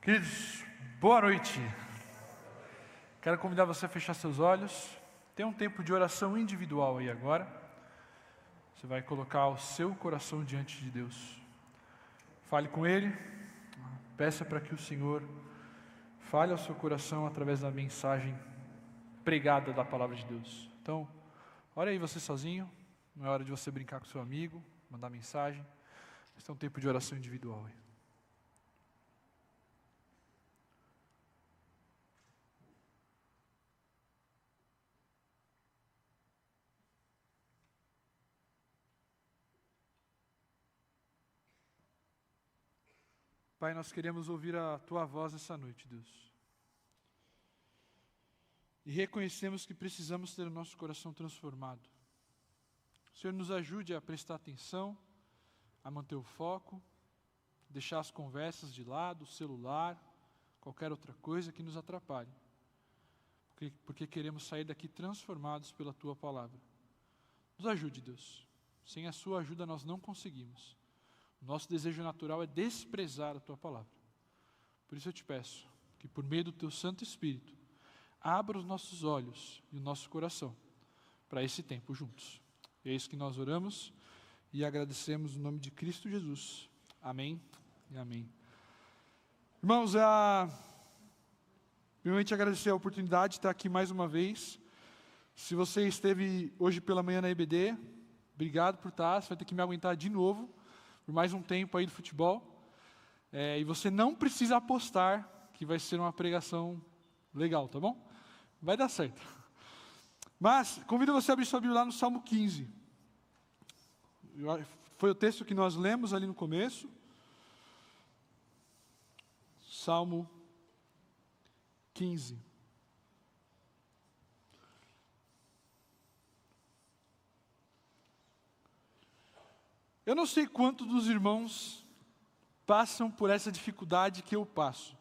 Queridos, boa noite. Quero convidar você a fechar seus olhos. Tem um tempo de oração individual aí agora. Você vai colocar o seu coração diante de Deus. Fale com Ele. Peça para que o Senhor fale ao seu coração através da mensagem pregada da palavra de Deus. Então, ore aí você sozinho. Não é hora de você brincar com seu amigo, mandar mensagem. Esse é um tempo de oração individual aí. Pai, nós queremos ouvir a Tua voz essa noite, Deus. E reconhecemos que precisamos ter o nosso coração transformado. O Senhor nos ajude a prestar atenção, a manter o foco, deixar as conversas de lado, o celular, qualquer outra coisa que nos atrapalhe. Porque queremos sair daqui transformados pela Tua palavra. Nos ajude, Deus. Sem a Sua ajuda nós não conseguimos. Nosso desejo natural é desprezar a Tua palavra. Por isso eu te peço que por meio do Teu Santo Espírito, abra os nossos olhos e o nosso coração para esse tempo juntos. E é isso que nós oramos e agradecemos no nome de Cristo Jesus. Amém e amém. Irmãos, primeiramente agradecer a oportunidade de estar aqui mais uma vez. Se você esteve hoje pela manhã na EBD, obrigado por estar. Você vai ter que me aguentar de novo por mais um tempo aí do futebol, e você não precisa apostar que vai ser uma pregação legal, tá bom? Vai dar certo. Mas, convido você a abrir sua Bíblia lá no Salmo 15. Foi o texto que nós lemos ali no começo. Salmo 15. Eu não sei quantos dos irmãos passam por essa dificuldade que eu passo.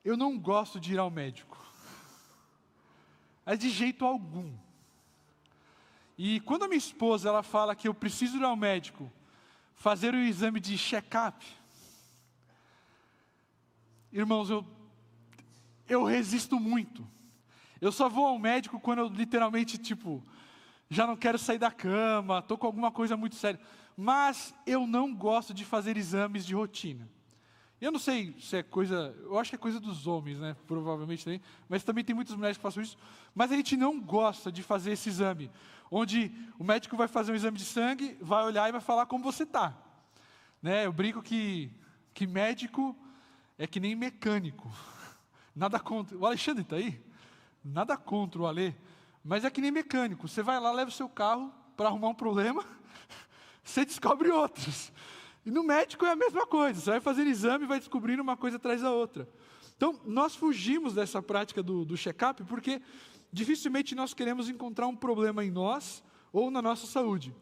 Eu não gosto de ir ao médico. Mas de jeito algum. E quando a minha esposa ela fala que eu preciso ir ao médico, fazer o exame de check-up, irmãos, eu resisto muito. Eu só vou ao médico quando eu literalmente, já não quero sair da cama, estou com alguma coisa muito séria. Mas eu não gosto de fazer exames de rotina. Eu não sei se é coisa, eu acho que é coisa dos homens, né? Provavelmente também, mas também tem muitas mulheres que façam isso. Mas a gente não gosta de fazer esse exame, onde o médico vai fazer um exame de sangue, vai olhar e vai falar como você está. Né? Eu brinco que médico é que nem mecânico. Nada contra. O Alexandre está aí? Nada contra o Alê. Mas é que nem mecânico, você vai lá, leva o seu carro para arrumar um problema, você descobre outros. E no médico é a mesma coisa, você vai fazendo exame e vai descobrindo uma coisa atrás da outra. Então, nós fugimos dessa prática do check-up, porque dificilmente nós queremos encontrar um problema em nós ou na nossa saúde.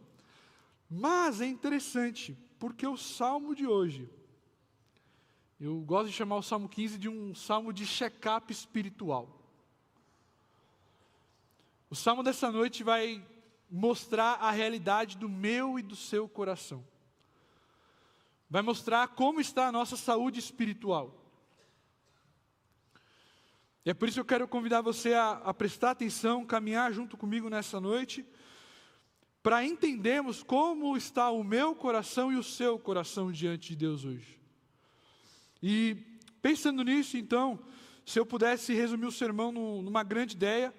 Mas é interessante, porque o salmo de hoje, eu gosto de chamar o Salmo 15 de um salmo de check-up espiritual. O salmo dessa noite vai mostrar a realidade do meu e do seu coração. Vai mostrar como está a nossa saúde espiritual. E é por isso que eu quero convidar você a prestar atenção, caminhar junto comigo nessa noite, para entendermos como está o meu coração e o seu coração diante de Deus hoje. E pensando nisso, então, se eu pudesse resumir o sermão numa grande ideia,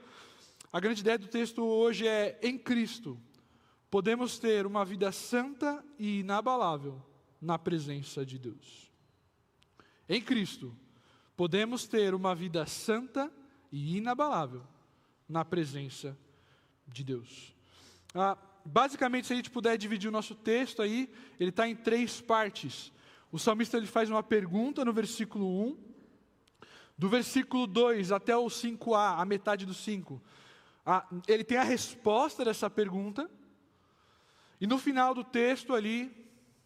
a grande ideia do texto hoje é: em Cristo, podemos ter uma vida santa e inabalável na presença de Deus. Em Cristo, podemos ter uma vida santa e inabalável na presença de Deus. Basicamente, se a gente puder dividir o nosso texto aí, ele está em 3 partes. O salmista ele faz uma pergunta no versículo 1, do versículo 2 até o 5a, a metade do 5. Ele tem a resposta dessa pergunta, e no final do texto ali,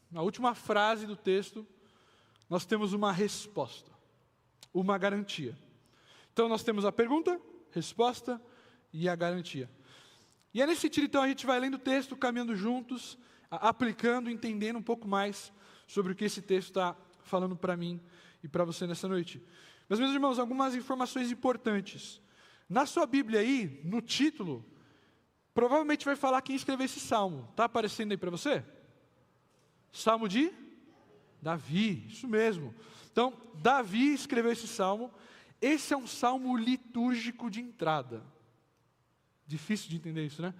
na última frase do texto, nós temos uma resposta, uma garantia. Então nós temos a pergunta, resposta e a garantia. E é nesse sentido, então, a gente vai lendo o texto, caminhando juntos, aplicando, entendendo um pouco mais sobre o que esse texto está falando para mim e para você nessa noite. Mas, meus irmãos, algumas informações importantes. Na sua Bíblia aí, no título, provavelmente vai falar quem escreveu esse salmo. Está aparecendo aí para você? Salmo de Davi, isso mesmo. Então, Davi escreveu esse salmo. Esse é um salmo litúrgico de entrada. Difícil de entender isso, né?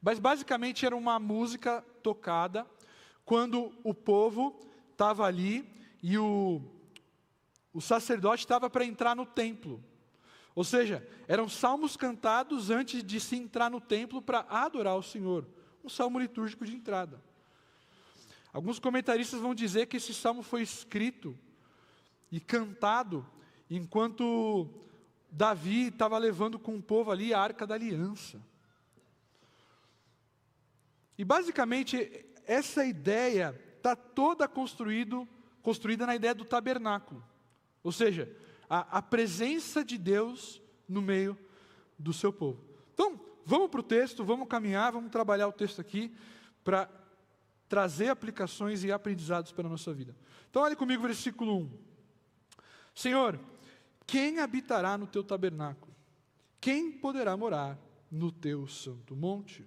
Mas basicamente era uma música tocada quando o povo estava ali e o sacerdote estava para entrar no templo. Ou seja, eram salmos cantados antes de se entrar no templo para adorar o Senhor. Um salmo litúrgico de entrada. Alguns comentaristas vão dizer que esse salmo foi escrito e cantado enquanto Davi estava levando com o povo ali a Arca da Aliança. E basicamente essa ideia está toda construída na ideia do tabernáculo. Ou seja, a presença de Deus no meio do seu povo. Então, vamos para o texto, vamos caminhar, vamos trabalhar o texto aqui para trazer aplicações e aprendizados para a nossa vida. Então, olhe comigo o versículo 1. Senhor, quem habitará no teu tabernáculo? Quem poderá morar no teu santo monte?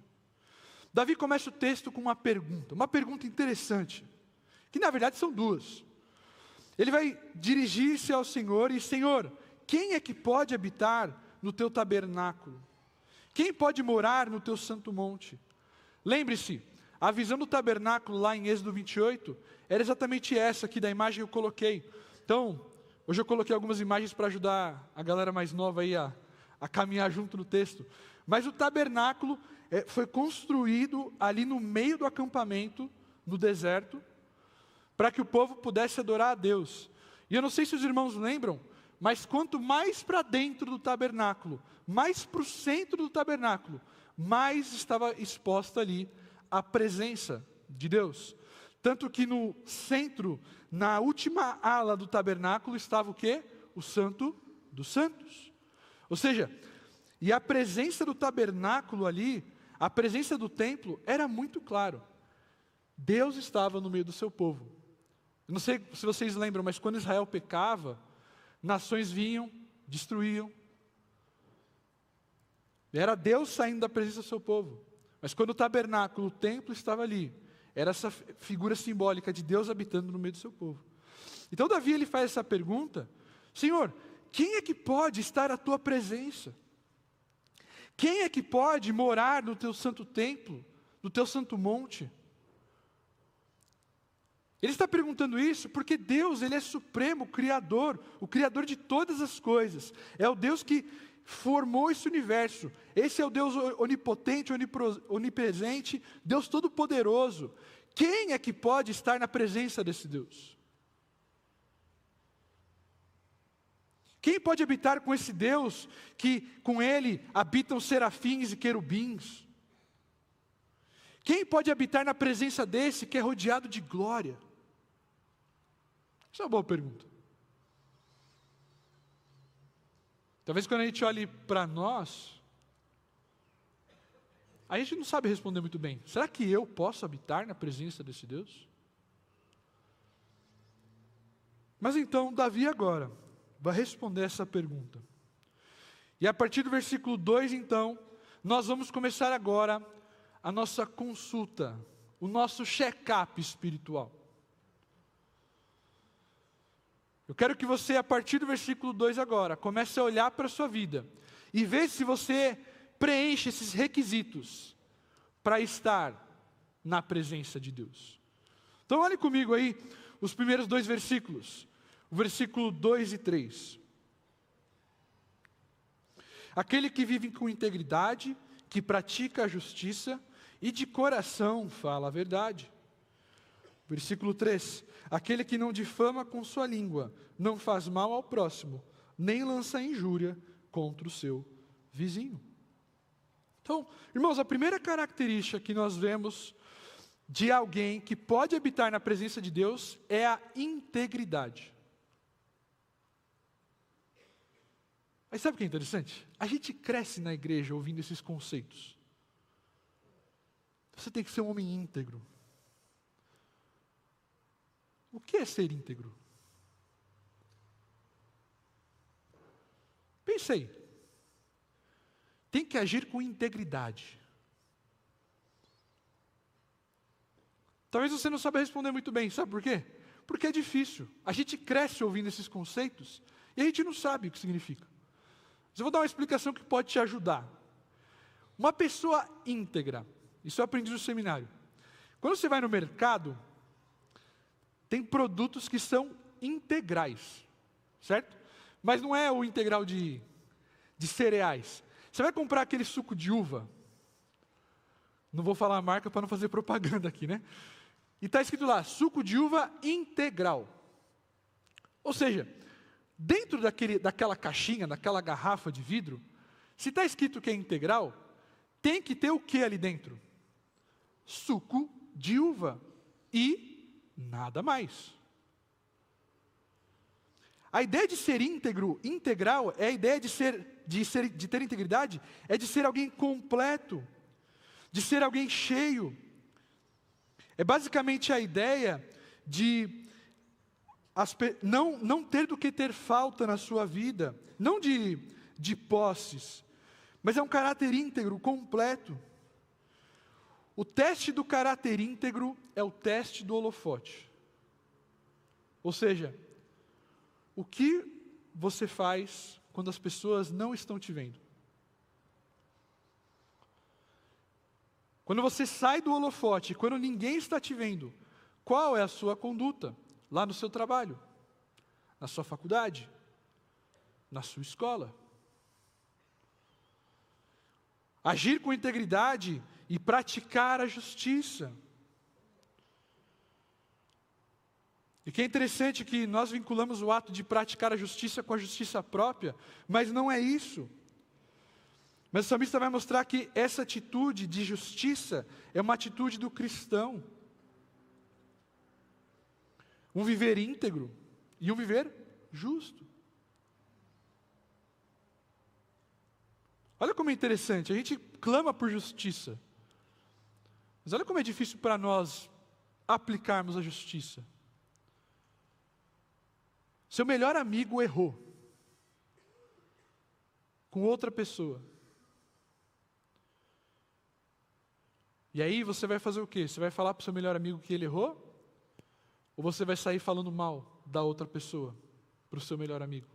Davi começa o texto com uma pergunta interessante, que na verdade são duas. Ele vai dirigir-se ao Senhor e, Senhor, quem é que pode habitar no teu tabernáculo? Quem pode morar no teu santo monte? Lembre-se, a visão do tabernáculo lá em Êxodo 28, era exatamente essa aqui da imagem que eu coloquei. Então, hoje eu coloquei algumas imagens para ajudar a galera mais nova aí a caminhar junto no texto. Mas o tabernáculo foi construído ali no meio do acampamento, no deserto, para que o povo pudesse adorar a Deus. E eu não sei se os irmãos lembram, mas quanto mais para dentro do tabernáculo, mais para o centro do tabernáculo, mais estava exposta ali a presença de Deus. Tanto que no centro, na última ala do tabernáculo, estava o quê? O Santo dos Santos. Ou seja, e a presença do tabernáculo ali, a presença do templo, era muito claro. Deus estava no meio do seu povo. Eu não sei se vocês lembram, mas quando Israel pecava, nações vinham, destruíam. Era Deus saindo da presença do seu povo. Mas quando o tabernáculo, o templo estava ali, era essa figura simbólica de Deus habitando no meio do seu povo. Então Davi ele faz essa pergunta: Senhor, quem é que pode estar à tua presença? Quem é que pode morar no teu santo templo, no teu santo monte? Ele está perguntando isso porque Deus, Ele é supremo, o Criador de todas as coisas. É o Deus que formou esse universo. Esse é o Deus onipotente, onipresente, Deus todo-poderoso. Quem é que pode estar na presença desse Deus? Quem pode habitar com esse Deus que com Ele habitam serafins e querubins? Quem pode habitar na presença desse que é rodeado de glória? Essa é uma boa pergunta. Talvez quando a gente olhe para nós, a gente não sabe responder muito bem. Será que eu posso habitar na presença desse Deus? Mas então, Davi agora vai responder essa pergunta. E a partir do versículo 2, então, nós vamos começar agora a nossa consulta, o nosso check-up espiritual. Eu quero que você, a partir do versículo 2 agora, comece a olhar para a sua vida e ver se você preenche esses requisitos para estar na presença de Deus. Então olhe comigo aí os primeiros 2 versículos, o versículo 2 e 3. Aquele que vive com integridade, que pratica a justiça e de coração fala a verdade. Versículo 3, aquele que não difama com sua língua, não faz mal ao próximo, nem lança injúria contra o seu vizinho. Então, irmãos, a primeira característica que nós vemos de alguém que pode habitar na presença de Deus é a integridade. Mas sabe o que é interessante? A gente cresce na igreja ouvindo esses conceitos. Você tem que ser um homem íntegro. O que é ser íntegro? Pensei. Tem que agir com integridade. Talvez você não saiba responder muito bem, sabe por quê? Porque é difícil. A gente cresce ouvindo esses conceitos e a gente não sabe o que significa. Mas eu vou dar uma explicação que pode te ajudar. Uma pessoa íntegra, isso eu aprendi no seminário. Quando você vai no mercado, tem produtos que são integrais, certo? Mas não é o integral de cereais. Você vai comprar aquele suco de uva, não vou falar a marca para não fazer propaganda aqui, né? E está escrito lá, suco de uva integral. Ou seja, dentro daquela caixinha, daquela garrafa de vidro, se está escrito que é integral, tem que ter o que ali dentro? Suco de uva e nada mais. A ideia de ser íntegro, integral, é a ideia de ter integridade, é de ser alguém completo, de ser alguém cheio. É basicamente a ideia de não ter do que ter falta na sua vida, não de posses, mas é um caráter íntegro, completo. O teste do caráter íntegro é o teste do holofote. Ou seja, o que você faz quando as pessoas não estão te vendo? Quando você sai do holofote, quando ninguém está te vendo, qual é a sua conduta? Lá no seu trabalho, na sua faculdade, na sua escola. Agir com integridade e praticar a justiça. E que é interessante que nós vinculamos o ato de praticar a justiça com a justiça própria, mas não é isso. Mas o salmista vai mostrar que essa atitude de justiça é uma atitude do cristão. Um viver íntegro e um viver justo. Olha como é interessante, a gente clama por justiça. Mas olha como é difícil para nós aplicarmos a justiça. Seu melhor amigo errou com outra pessoa. E aí você vai fazer o quê? Você vai falar para o seu melhor amigo que ele errou? Ou você vai sair falando mal da outra pessoa para o seu melhor amigo?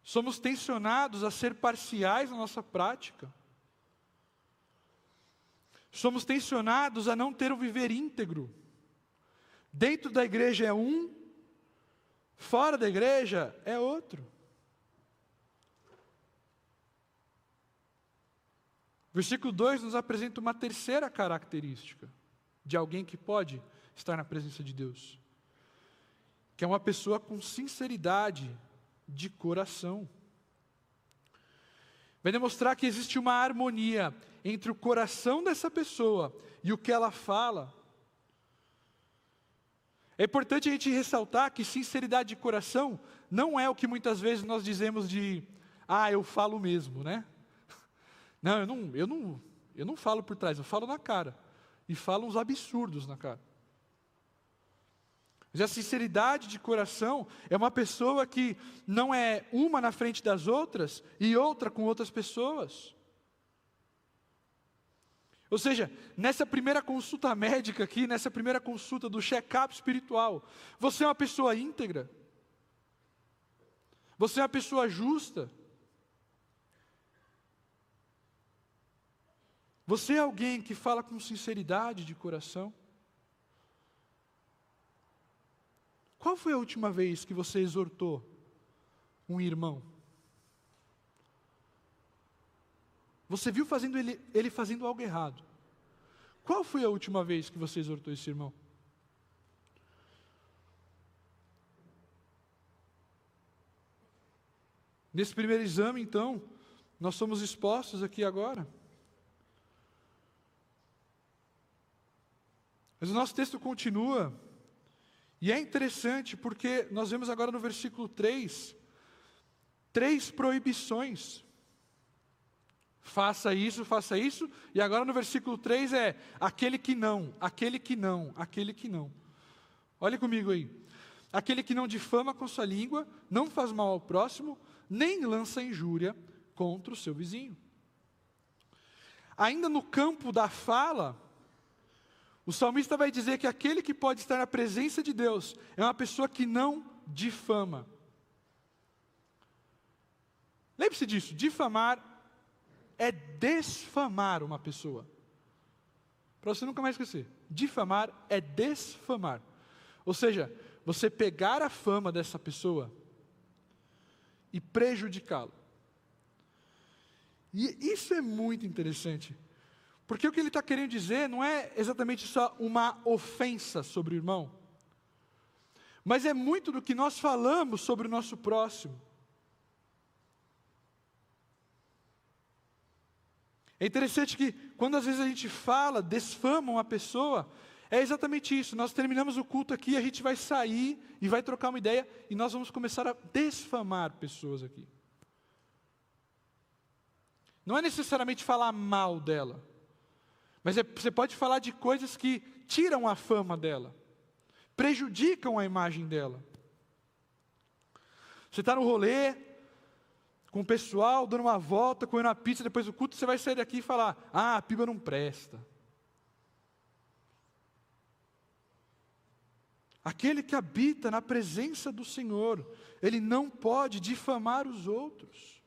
Somos tensionados a ser parciais na nossa prática. Somos tensionados a não ter um viver íntegro. Dentro da igreja é um, fora da igreja é outro. Versículo 2 nos apresenta uma terceira característica de alguém que pode estar na presença de Deus, que é uma pessoa com sinceridade de coração. Vai demonstrar que existe uma harmonia entre o coração dessa pessoa e o que ela fala. É importante a gente ressaltar que sinceridade de coração não é o que muitas vezes nós dizemos de, eu falo mesmo, né? Não, eu não falo por trás, eu falo na cara. E falo uns absurdos na cara. Mas a sinceridade de coração é uma pessoa que não é uma na frente das outras e outra com outras pessoas. Ou seja, nessa primeira consulta médica aqui, nessa primeira consulta do check-up espiritual, você é uma pessoa íntegra? Você é uma pessoa justa? Você é alguém que fala com sinceridade de coração? Qual foi a última vez que você exortou um irmão? Você viu ele fazendo algo errado. Qual foi a última vez que você exortou esse irmão? Nesse primeiro exame, então, nós somos expostos aqui agora. Mas o nosso texto continua, e é interessante porque nós vemos agora no versículo 3, 3 proibições. faça isso, e agora no versículo 3 é aquele que não, aquele que não, aquele que não. Olha comigo aí. Aquele que não difama com sua língua, não faz mal ao próximo, nem lança injúria contra o seu vizinho. Ainda no campo da fala, o salmista vai dizer que aquele que pode estar na presença de Deus é uma pessoa que não difama. Lembre-se disso, difamar é desfamar uma pessoa. Para você nunca mais esquecer, difamar é desfamar. Ou seja, você pegar a fama dessa pessoa e prejudicá-la. E isso é muito interessante, porque o que ele está querendo dizer não é exatamente só uma ofensa sobre o irmão, mas é muito do que nós falamos sobre o nosso próximo. É interessante que quando às vezes a gente fala, desfama uma pessoa, é exatamente isso. Nós terminamos o culto aqui, a gente vai sair e vai trocar uma ideia e nós vamos começar a desfamar pessoas aqui. Não é necessariamente falar mal dela, mas você pode falar de coisas que tiram a fama dela, prejudicam a imagem dela. Você está no rolê, com o pessoal, dando uma volta, comendo uma pizza, depois do culto, você vai sair daqui e falar, a piba não presta. Aquele que habita na presença do Senhor, ele não pode difamar os outros.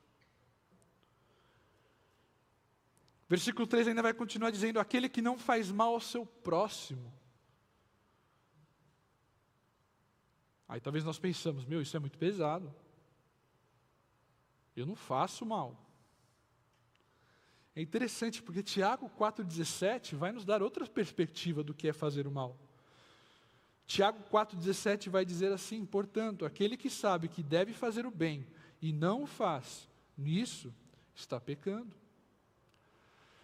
Versículo 3 ainda vai continuar dizendo, aquele que não faz mal ao seu próximo. Aí talvez nós pensamos, isso é muito pesado. Eu não faço mal. É interessante, porque Tiago 4,17 vai nos dar outra perspectiva do que é fazer o mal. Tiago 4,17 vai dizer assim, portanto, aquele que sabe que deve fazer o bem e não o faz, nisso está pecando.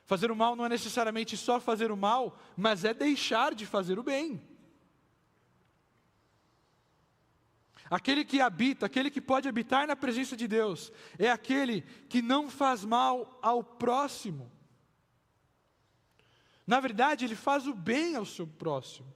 Fazer o mal não é necessariamente só fazer o mal, mas é deixar de fazer o bem. Aquele que habita, aquele que pode habitar na presença de Deus, é aquele que não faz mal ao próximo. Na verdade, ele faz o bem ao seu próximo.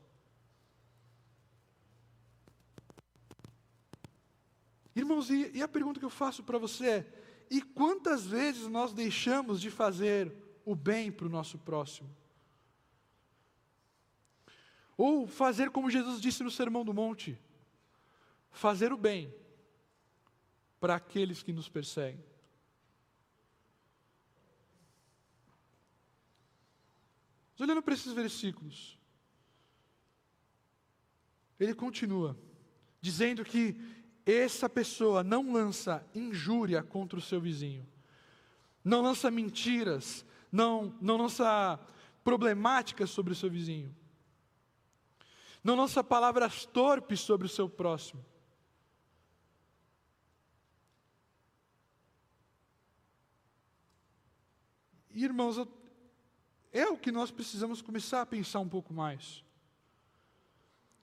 Irmãos, e a pergunta que eu faço para você é, e quantas vezes nós deixamos de fazer o bem para o nosso próximo? Ou fazer como Jesus disse no Sermão do Monte, fazer o bem para aqueles que nos perseguem. Mas olhando para esses versículos, ele continua dizendo que essa pessoa não lança injúria contra o seu vizinho, não lança mentiras, não lança problemáticas sobre o seu vizinho, não lança palavras torpes sobre o seu próximo. Irmãos, é o que nós precisamos começar a pensar um pouco mais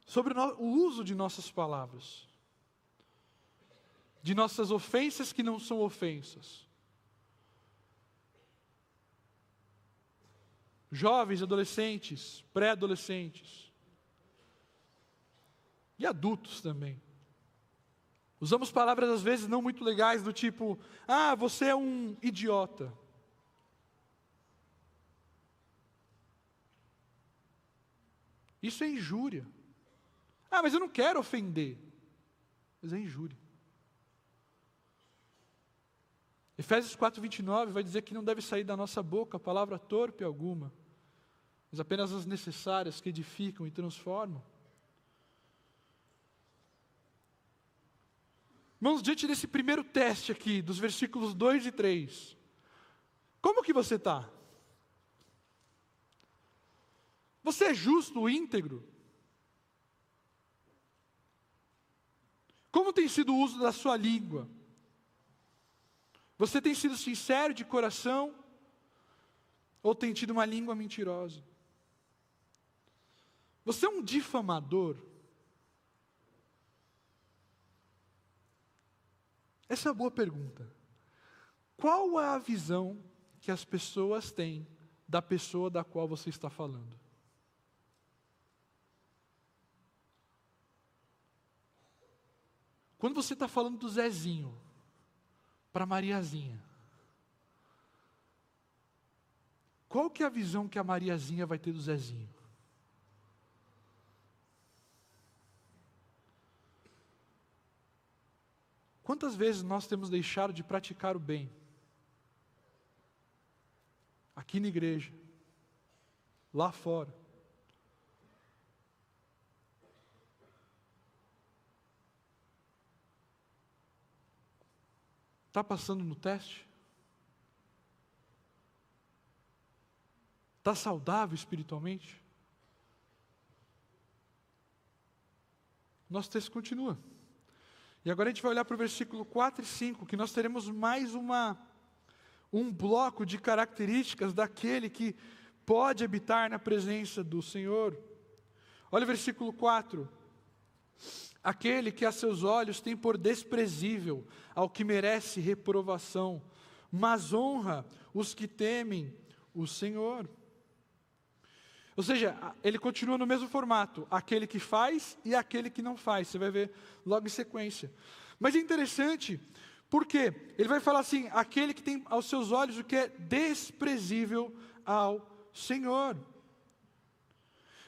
sobre o uso de nossas palavras, de nossas ofensas que não são ofensas. Jovens, adolescentes, pré-adolescentes e adultos também. Usamos palavras às vezes não muito legais do tipo, você é um idiota. Isso é injúria. Mas eu não quero ofender. Mas é injúria. Efésios 4:29 vai dizer que não deve sair da nossa boca palavra torpe alguma, mas apenas as necessárias que edificam e transformam. Irmãos, diante desse primeiro teste aqui, dos versículos 2 e 3, como que você está? Você é justo, íntegro? Como tem sido o uso da sua língua? Você tem sido sincero de coração? Ou tem tido uma língua mentirosa? Você é um difamador? Essa é uma boa pergunta. Qual é a visão que as pessoas têm da pessoa da qual você está falando. Quando você está falando do Zezinho para Mariazinha, qual que é a visão que a Mariazinha vai ter do Zezinho? Quantas vezes nós temos deixado de praticar o bem? Aqui na igreja, lá fora. Está passando no teste? Está saudável espiritualmente? Nosso texto continua. E agora a gente vai olhar para o versículo 4 e 5, que nós teremos mais um bloco de características daquele que pode habitar na presença do Senhor. Olha o versículo 4. Aquele que a seus olhos tem por desprezível ao que merece reprovação, mas honra os que temem o Senhor. Ou seja, ele continua no mesmo formato, aquele que faz e aquele que não faz. Você vai ver logo em sequência. Mas é interessante, porque ele vai falar assim, aquele que tem aos seus olhos o que é desprezível ao Senhor.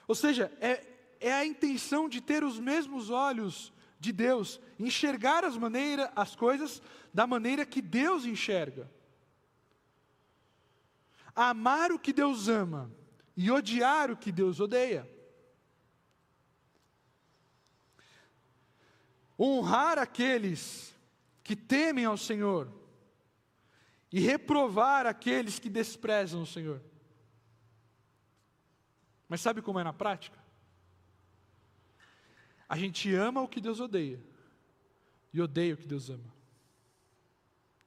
Ou seja, é a intenção de ter os mesmos olhos de Deus, enxergar as coisas da maneira que Deus enxerga. Amar o que Deus ama e odiar o que Deus odeia. Honrar aqueles que temem ao Senhor e reprovar aqueles que desprezam o Senhor. Mas sabe como é na prática? A gente ama o que Deus odeia e odeia o que Deus ama.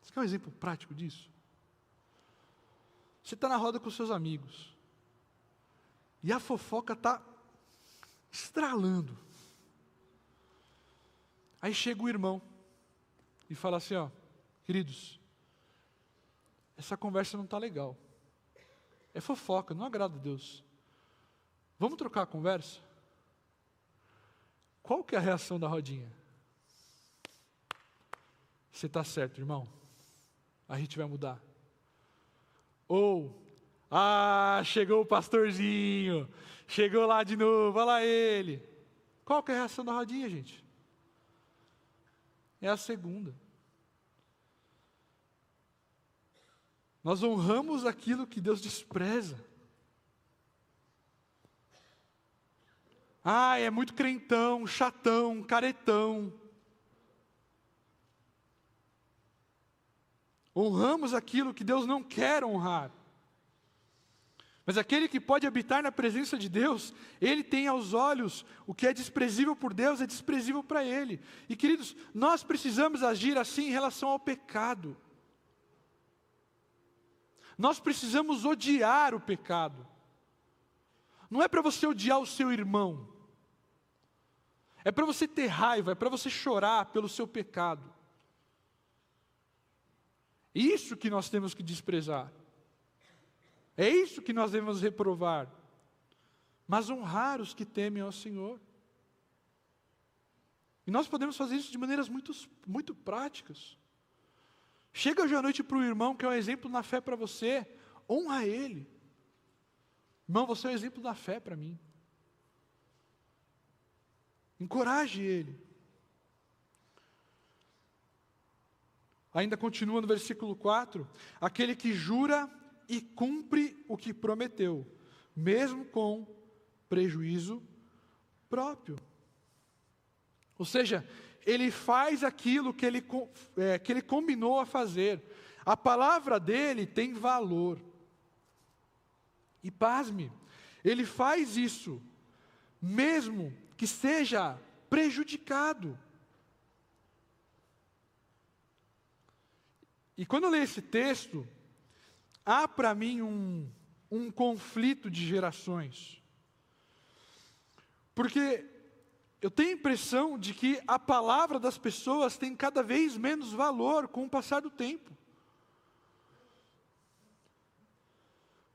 Você quer um exemplo prático disso? Você está na roda com seus amigos e a fofoca está estralando. Aí chega o irmão e fala assim, ó, queridos, essa conversa não está legal. É fofoca, não agrada a Deus. Vamos trocar a conversa? Qual que é a reação da rodinha? Você está certo, irmão. A gente vai mudar. Ou, chegou o pastorzinho, chegou lá de novo, olha lá ele. Qual que é a reação da rodinha, gente? É a segunda. Nós honramos aquilo que Deus despreza. É muito crentão, chatão, caretão. Honramos aquilo que Deus não quer honrar. Mas aquele que pode habitar na presença de Deus, ele tem aos olhos o que é desprezível por Deus, é desprezível para ele. E queridos, nós precisamos agir assim em relação ao pecado. Nós precisamos odiar o pecado. Não é para você odiar o seu irmão. É para você ter raiva, é para você chorar pelo seu pecado. Isso que nós temos que desprezar. É isso que nós devemos reprovar. Mas honrar os que temem ao Senhor. E nós podemos fazer isso de maneiras muito práticas. Chega hoje à noite para o irmão que é um exemplo na fé para você. Honra ele. Irmão, você é um exemplo da fé para mim. Encoraje ele. Ainda continua no versículo 4. Aquele que jura e cumpre o que prometeu, mesmo com prejuízo próprio. Ou seja, ele faz aquilo que ele combinou a fazer. A palavra dele tem valor. E pasme, ele faz isso, mesmo que seja prejudicado. E quando eu leio esse texto, há para mim um conflito de gerações. Porque eu tenho a impressão de que a palavra das pessoas tem cada vez menos valor com o passar do tempo.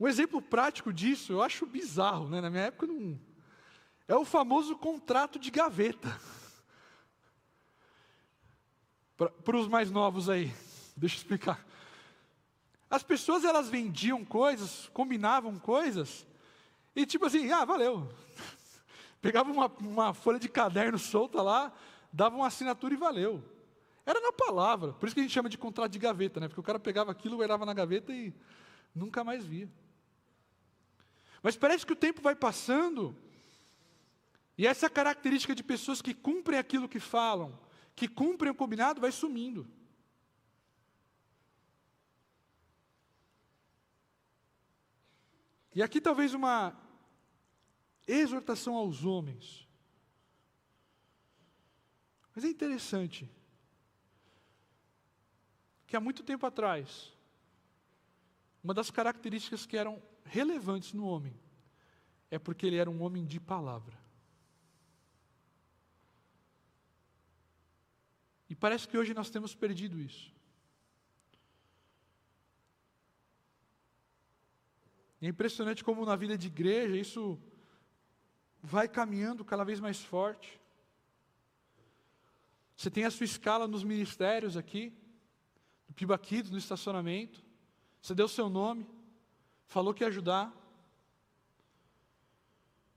Um exemplo prático disso, eu acho bizarro, né? Na minha época não... É o famoso contrato de gaveta. Para os mais novos aí, deixa eu explicar. As pessoas, elas vendiam coisas, combinavam coisas, e tipo assim, valeu. Pegava uma folha de caderno solta lá, dava uma assinatura e valeu. Era na palavra, por isso que a gente chama de contrato de gaveta, né? Porque o cara pegava aquilo, guardava na gaveta e nunca mais via. Mas parece que o tempo vai passando, e essa característica de pessoas que cumprem aquilo que falam, que cumprem o combinado, vai sumindo. E aqui talvez uma exortação aos homens. Mas é interessante que há muito tempo atrás, uma das características que eram relevantes no homem é porque ele era um homem de palavra. E parece que hoje nós temos perdido isso. É impressionante como na vida de igreja isso vai caminhando cada vez mais forte. Você tem a sua escala nos ministérios aqui, no Pibaquidos, no estacionamento. Você deu o seu nome, falou que ia ajudar.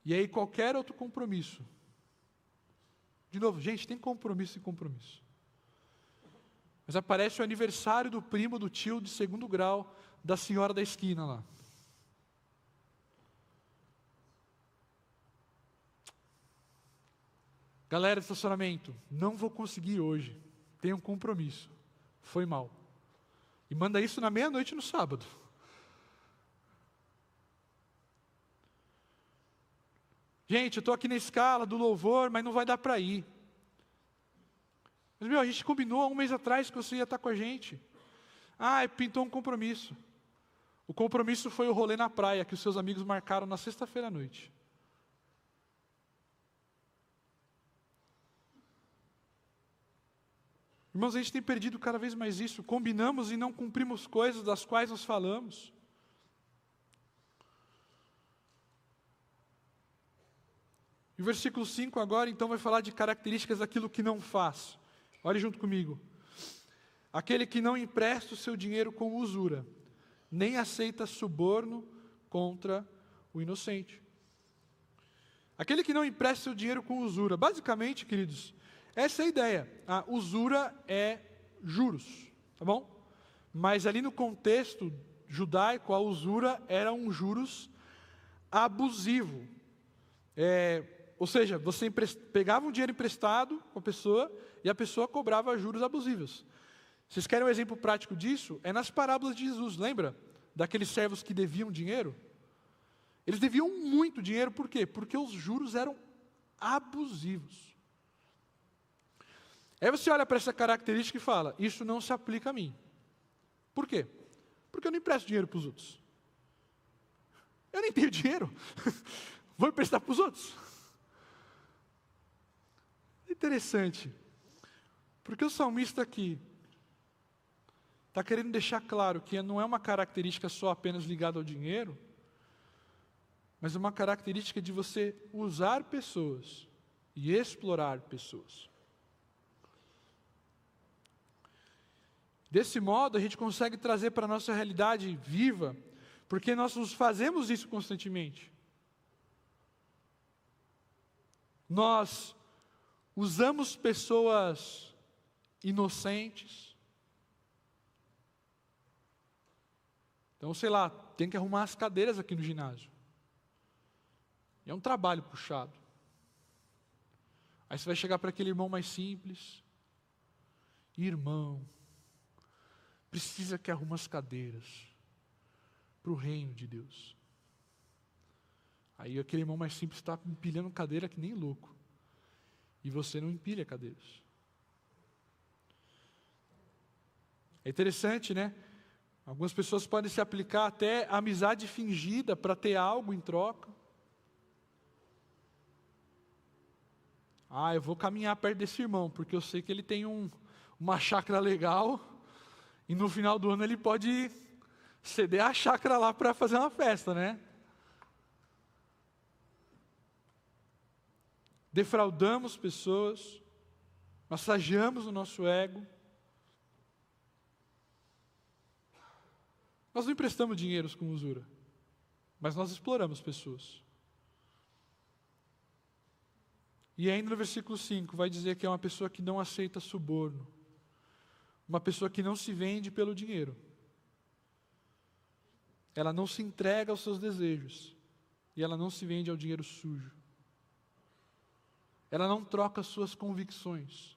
E aí qualquer outro compromisso. De novo, gente, tem compromisso e compromisso. Mas aparece o aniversário do primo, do tio de 2º grau, da senhora da esquina lá. Galera do estacionamento, não vou conseguir hoje. Tenho um compromisso. Foi mal. E manda isso na meia-noite no sábado. Gente, eu estou aqui na escala do louvor, mas não vai dar para ir. Mas, a gente combinou há um mês atrás que você ia estar com a gente. Pintou um compromisso. O compromisso foi o rolê na praia, que os seus amigos marcaram na sexta-feira à noite. Irmãos, a gente tem perdido cada vez mais isso. Combinamos e não cumprimos coisas das quais nós falamos. E o versículo 5 agora, então, vai falar de características daquilo que não faz. Olhe junto comigo. Aquele que não empresta o seu dinheiro com usura, nem aceita suborno contra o inocente. Aquele que não empresta o seu dinheiro com usura. Basicamente, queridos, essa é a ideia. A usura é juros, tá bom? Mas ali no contexto judaico, a usura era um juros abusivo. Ou seja, você pegava um dinheiro emprestado com a pessoa e a pessoa cobrava juros abusivos. Vocês querem um exemplo prático disso? É nas parábolas de Jesus, lembra? Daqueles servos que deviam dinheiro. Eles deviam muito dinheiro, por quê? Porque os juros eram abusivos. Aí você olha para essa característica e fala, isso não se aplica a mim. Por quê? Porque eu não empresto dinheiro para os outros. Eu nem tenho dinheiro. Vou emprestar para os outros. Interessante. Porque o salmista aqui está querendo deixar claro que não é uma característica só apenas ligada ao dinheiro, mas é uma característica de você usar pessoas e explorar pessoas. Desse modo, a gente consegue trazer para a nossa realidade viva, porque nós nos fazemos isso constantemente. Nós usamos pessoas inocentes. Então, sei lá, tem que arrumar as cadeiras aqui no ginásio. É um trabalho puxado. Aí você vai chegar para aquele irmão mais simples. Irmão, precisa que arruma as cadeiras para o reino de Deus. Aí aquele irmão mais simples está empilhando cadeira que nem louco. E você não empilha cadeiras. É interessante, né? Algumas pessoas podem se aplicar até a amizade fingida para ter algo em troca. Eu vou caminhar perto desse irmão, porque eu sei que ele tem uma chácara legal, e no final do ano ele pode ceder a chácara lá para fazer uma festa, né? Defraudamos pessoas, massageamos o nosso ego. Nós não emprestamos dinheiros com usura, mas nós exploramos pessoas. E ainda no versículo 5 vai dizer que é uma pessoa que não aceita suborno, uma pessoa que não se vende pelo dinheiro. Ela não se entrega aos seus desejos, e ela não se vende ao dinheiro sujo. Ela não troca suas convicções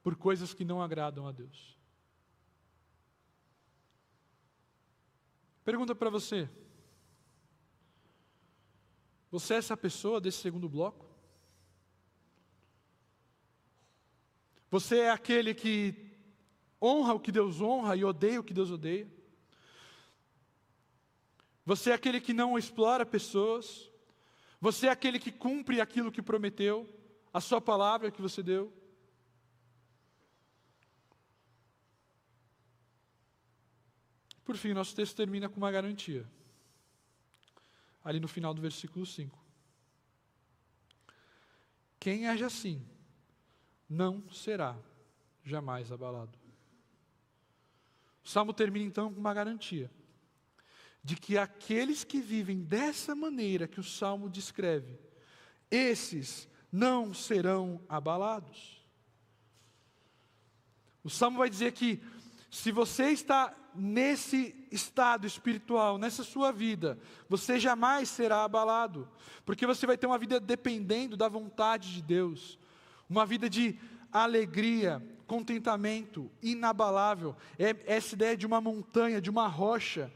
por coisas que não agradam a Deus. Pergunta para você: você é essa pessoa desse segundo bloco? Você é aquele que honra o que Deus honra e odeia o que Deus odeia? Você é aquele que não explora pessoas? Você é aquele que cumpre aquilo que prometeu, a sua palavra que você deu? Por fim, nosso texto termina com uma garantia. Ali no final do versículo 5. Quem age assim, não será jamais abalado. O Salmo termina então com uma garantia de que aqueles que vivem dessa maneira que o Salmo descreve, esses não serão abalados. O Salmo vai dizer que se você está nesse estado espiritual, nessa sua vida, você jamais será abalado, porque você vai ter uma vida dependendo da vontade de Deus, uma vida de alegria, contentamento, inabalável. É essa ideia de uma montanha, de uma rocha,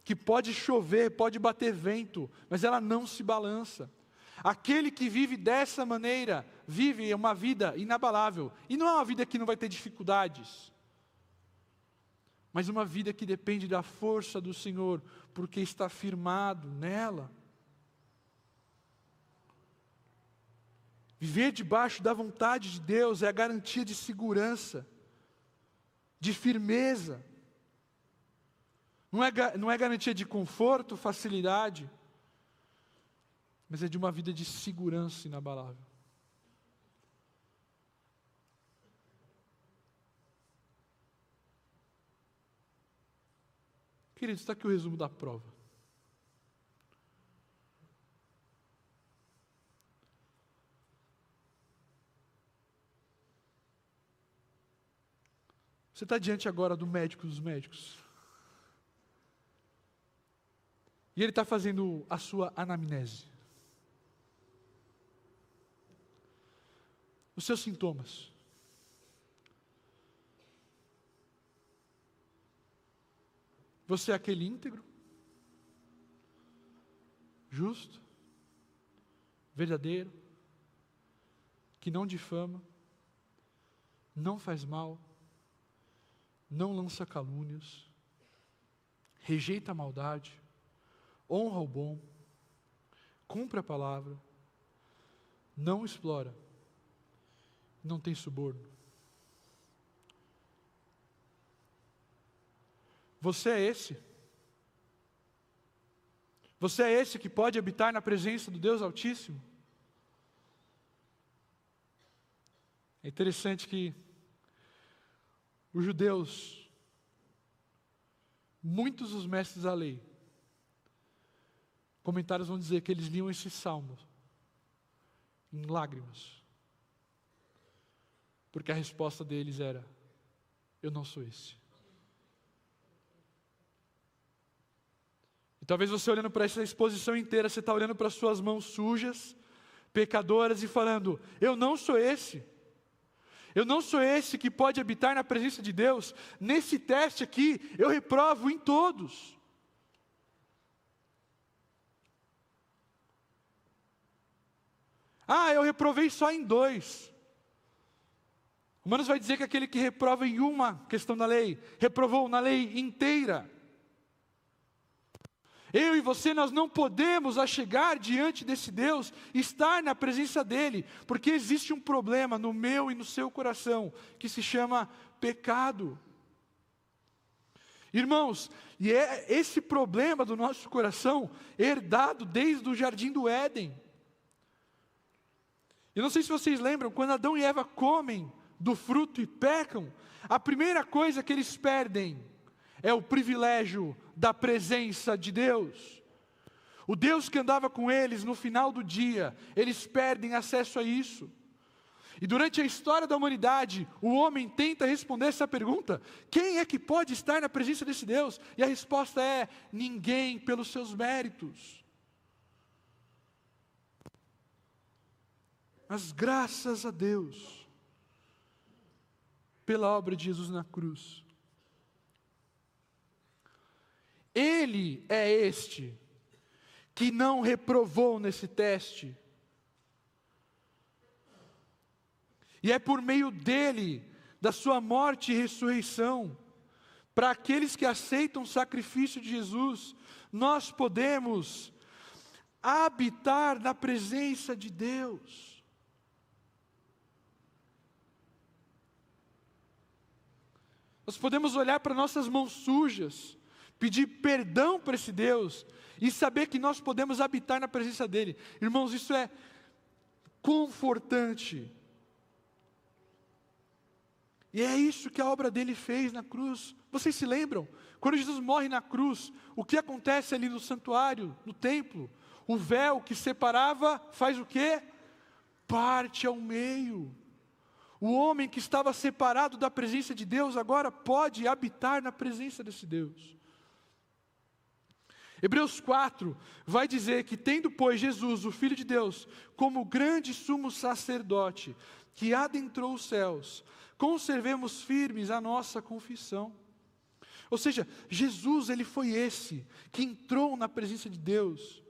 que pode chover, pode bater vento, mas ela não se balança. Aquele que vive dessa maneira, vive uma vida inabalável, e não é uma vida que não vai ter dificuldades, mas uma vida que depende da força do Senhor, porque está firmado nela. Viver debaixo da vontade de Deus é a garantia de segurança, de firmeza. Não é garantia de conforto, facilidade, mas é de uma vida de segurança inabalável. Queridos, está aqui o resumo da prova. Você está diante agora do médico dos médicos. E ele está fazendo a sua anamnese. Os seus sintomas. Você é aquele íntegro, justo, verdadeiro, que não difama, não faz mal, não lança calúnias, rejeita a maldade, honra o bom, cumpre a palavra, não explora, não tem suborno. Você é esse? Você é esse que pode habitar na presença do Deus Altíssimo? É interessante que os judeus, muitos dos mestres da lei, comentários vão dizer que eles liam esse salmo em lágrimas, porque a resposta deles era: eu não sou esse. E talvez você olhando para essa exposição inteira, você está olhando para as suas mãos sujas, pecadoras, e falando: eu não sou esse. Eu não sou esse que pode habitar na presença de Deus. Nesse teste aqui, eu reprovo em todos. Eu reprovei só em 2. Romanos vai dizer que aquele que reprova em uma questão da lei, reprovou na lei inteira. Eu e você, nós não podemos achegar diante desse Deus, estar na presença dEle, porque existe um problema no meu e no seu coração, que se chama pecado. Irmãos, e é esse problema do nosso coração herdado desde o jardim do Éden. Eu não sei se vocês lembram, quando Adão e Eva comem do fruto e pecam, a primeira coisa que eles perdem é o privilégio da presença de Deus. O Deus que andava com eles no final do dia, eles perdem acesso a isso. E durante a história da humanidade, o homem tenta responder essa pergunta: quem é que pode estar na presença desse Deus? E a resposta é: ninguém, pelos seus méritos. Mas graças a Deus, pela obra de Jesus na cruz, Ele é este que não reprovou nesse teste. E é por meio dele, da sua morte e ressurreição, para aqueles que aceitam o sacrifício de Jesus, nós podemos habitar na presença de Deus. Nós podemos olhar para nossas mãos sujas, pedir perdão para esse Deus e saber que nós podemos habitar na presença dele. Irmãos, isso é confortante. E é isso que a obra dele fez na cruz. Vocês se lembram? Quando Jesus morre na cruz, o que acontece ali no santuário, no templo? O véu que separava faz o quê? Parte ao meio. O homem que estava separado da presença de Deus agora pode habitar na presença desse Deus. Hebreus 4 vai dizer que tendo, pois, Jesus, o Filho de Deus, como grande sumo sacerdote, que adentrou os céus, conservemos firmes a nossa confissão. Ou seja, Jesus, ele foi esse que entrou na presença de Deus.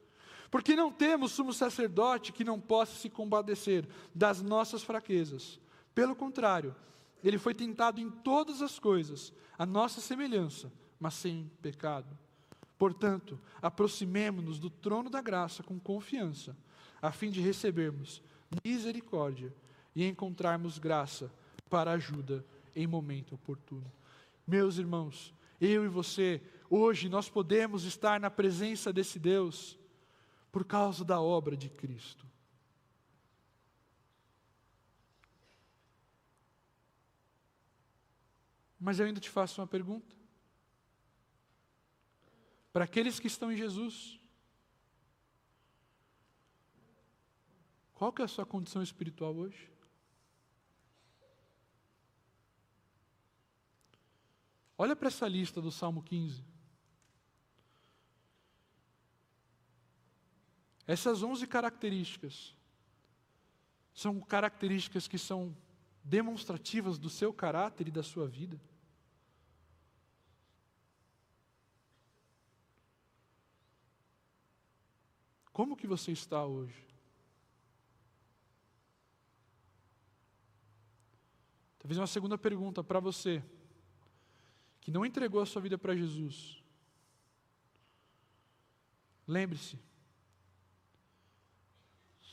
Porque não temos sumo sacerdote que não possa se compadecer das nossas fraquezas. Pelo contrário, ele foi tentado em todas as coisas, a nossa semelhança, mas sem pecado. Portanto, aproximemo-nos do trono da graça com confiança, a fim de recebermos misericórdia e encontrarmos graça para ajuda em momento oportuno. Meus irmãos, eu e você, hoje nós podemos estar na presença desse Deus por causa da obra de Cristo. Mas eu ainda te faço uma pergunta. Para aqueles que estão em Jesus, qual que é a sua condição espiritual hoje? Olha para essa lista do Salmo 15. Essas 11 características são características que são demonstrativas do seu caráter e da sua vida. Como que você está hoje? Talvez uma segunda pergunta para você, que não entregou a sua vida para Jesus. Lembre-se,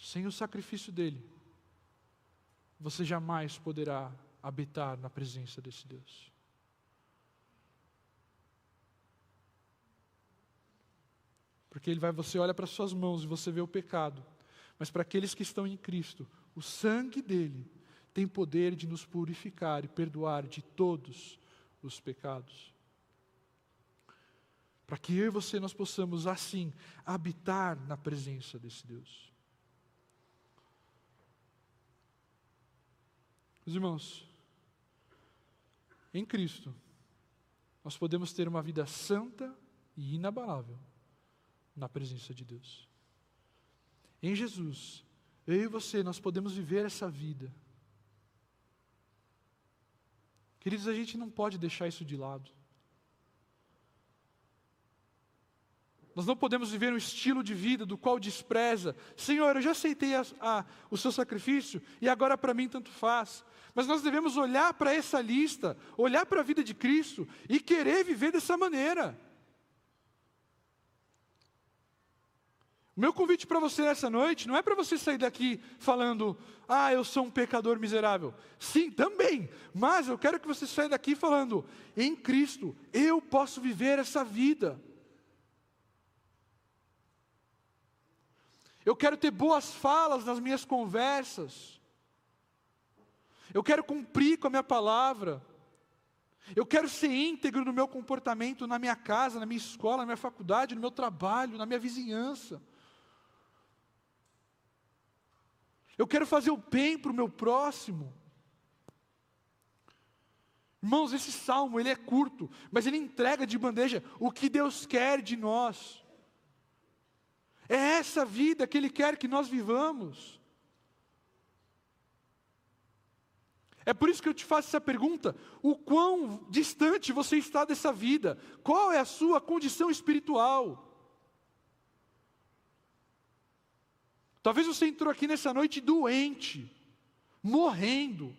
sem o sacrifício dele, você jamais poderá habitar na presença desse Deus. Porque você olha para suas mãos e você vê o pecado. Mas para aqueles que estão em Cristo, o sangue dele tem poder de nos purificar e perdoar de todos os pecados. Para que eu e você nós possamos assim habitar na presença desse Deus. Meus irmãos, em Cristo, nós podemos ter uma vida santa e inabalável na presença de Deus. Em Jesus, eu e você, nós podemos viver essa vida. Queridos, a gente não pode deixar isso de lado. Nós não podemos viver um estilo de vida do qual despreza. Senhor, eu já aceitei o seu sacrifício e agora para mim tanto faz. Mas nós devemos olhar para essa lista, olhar para a vida de Cristo e querer viver dessa maneira. O meu convite para você nessa noite não é para você sair daqui falando, eu sou um pecador miserável. Sim, também, mas eu quero que você saia daqui falando, em Cristo, eu posso viver essa vida. Eu quero ter boas falas nas minhas conversas. Eu quero cumprir com a minha palavra. Eu quero ser íntegro no meu comportamento, na minha casa, na minha escola, na minha faculdade, no meu trabalho, na minha vizinhança. Eu quero fazer o bem para o meu próximo. Irmãos, esse salmo, ele é curto, mas ele entrega de bandeja o que Deus quer de nós. É essa vida que Ele quer que nós vivamos. É por isso que eu te faço essa pergunta: o quão distante você está dessa vida? Qual é a sua condição espiritual? Talvez você entrou aqui nessa noite doente, morrendo.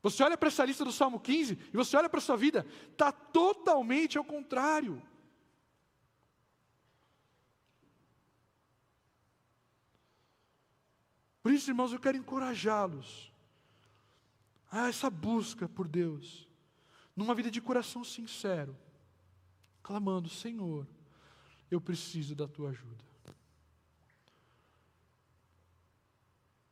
Você olha para essa lista do Salmo 15 e você olha para a sua vida, está totalmente ao contrário. Por isso, irmãos, eu quero encorajá-los a essa busca por Deus, numa vida de coração sincero, clamando: Senhor, eu preciso da Tua ajuda.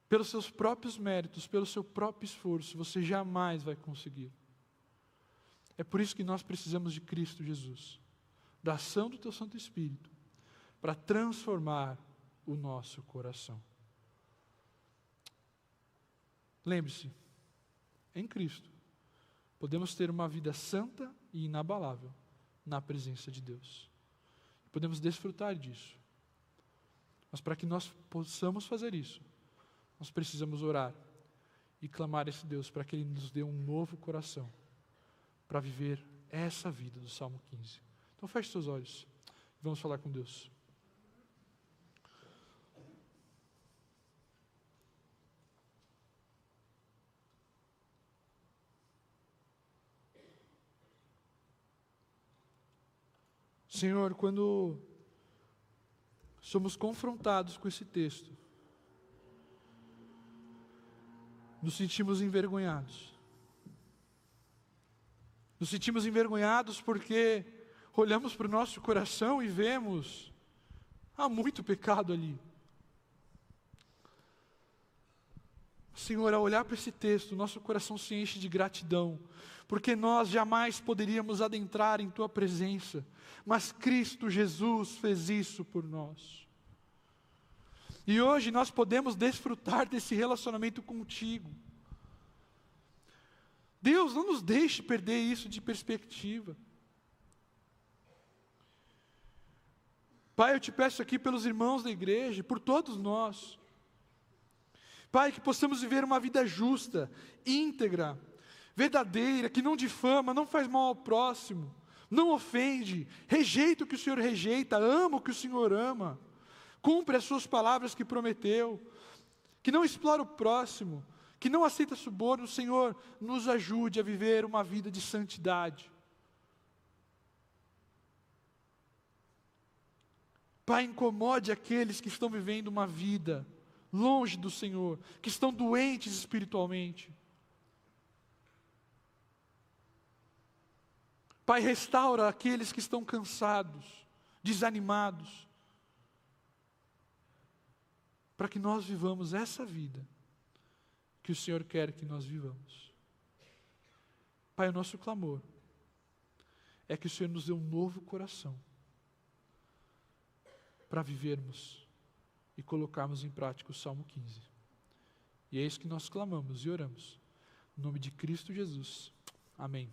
Pelos seus próprios méritos, pelo seu próprio esforço, você jamais vai conseguir. É por isso que nós precisamos de Cristo Jesus, da ação do Teu Santo Espírito, para transformar o nosso coração. Lembre-se, em Cristo, podemos ter uma vida santa e inabalável na presença de Deus. Podemos desfrutar disso. Mas para que nós possamos fazer isso, nós precisamos orar e clamar a esse Deus para que Ele nos dê um novo coração para viver essa vida do Salmo 15. Então feche seus olhos e vamos falar com Deus. Senhor, quando somos confrontados com esse texto, nos sentimos envergonhados. Nos sentimos envergonhados porque olhamos para o nosso coração e vemos, há muito pecado ali. Senhor, ao olhar para esse texto, nosso coração se enche de gratidão, porque nós jamais poderíamos adentrar em Tua presença, mas Cristo Jesus fez isso por nós. E hoje nós podemos desfrutar desse relacionamento contigo. Deus, não nos deixe perder isso de perspectiva. Pai, eu te peço aqui pelos irmãos da igreja, por todos nós. Pai, que possamos viver uma vida justa, íntegra, verdadeira, que não difama, não faz mal ao próximo, não ofende, rejeita o que o Senhor rejeita, ama o que o Senhor ama, cumpre as suas palavras que prometeu, que não explora o próximo, que não aceita suborno. Senhor, nos ajude a viver uma vida de santidade. Pai, incomode aqueles que estão vivendo uma vida longe do Senhor, que estão doentes espiritualmente. Pai, restaura aqueles que estão cansados, desanimados, para que nós vivamos essa vida que o Senhor quer que nós vivamos. Pai, o nosso clamor é que o Senhor nos dê um novo coração para vivermos e colocarmos em prática o Salmo 15. E é isso que nós clamamos e oramos. Em nome de Cristo Jesus. Amém.